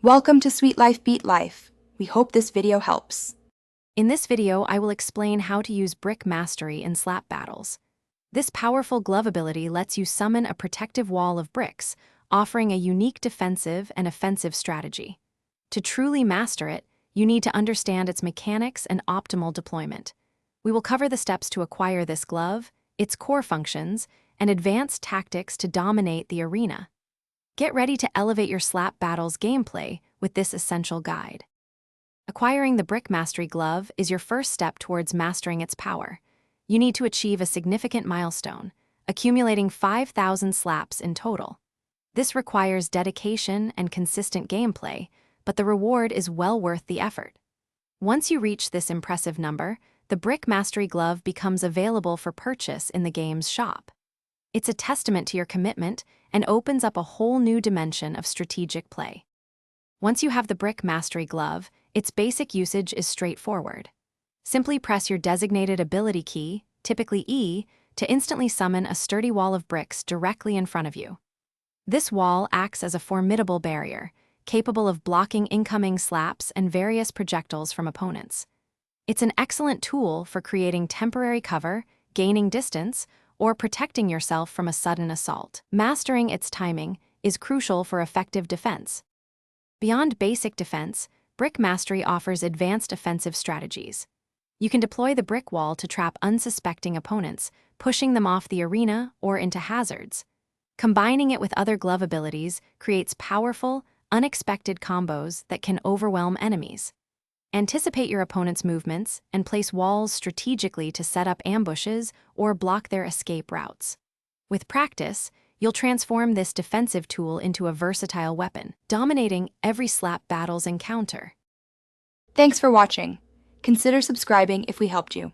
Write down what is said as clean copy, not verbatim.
Welcome to Sweet Life Beat Life. We hope this video helps. In this video, I will explain how to use Brick Mastery in slap battles. This powerful glove ability lets you summon a protective wall of bricks, offering a unique defensive and offensive strategy. To truly master it, you need to understand its mechanics and optimal deployment. We will cover the steps to acquire this glove, its core functions, and advanced tactics to dominate the arena. Get ready to elevate your slap battles gameplay with this essential guide. Acquiring the Brick Mastery glove is your first step towards mastering its power. You need to achieve a significant milestone, accumulating 5,000 slaps in total. This requires dedication and consistent gameplay, but the reward is well worth the effort. Once you reach this impressive number, the Brick Mastery glove becomes available for purchase in the game's shop. It's a testament to your commitment and opens up a whole new dimension of strategic play. Once you have the Brick Mastery glove, its basic usage is straightforward. Simply press your designated ability key, typically E, to instantly summon a sturdy wall of bricks directly in front of you. This wall acts as a formidable barrier, capable of blocking incoming slaps and various projectiles from opponents. It's an excellent tool for creating temporary cover, gaining distance, or protecting yourself from a sudden assault. Mastering its timing is crucial for effective defense. Beyond basic defense, Brick Mastery offers advanced offensive strategies. You can deploy the brick wall to trap unsuspecting opponents, pushing them off the arena or into hazards. Combining it with other glove abilities creates powerful, unexpected combos that can overwhelm enemies. Anticipate your opponent's movements and place walls strategically to set up ambushes or block their escape routes. With practice, you'll transform this defensive tool into a versatile weapon, dominating every slap battles encounter. Thanks for watching. Consider subscribing if we helped you.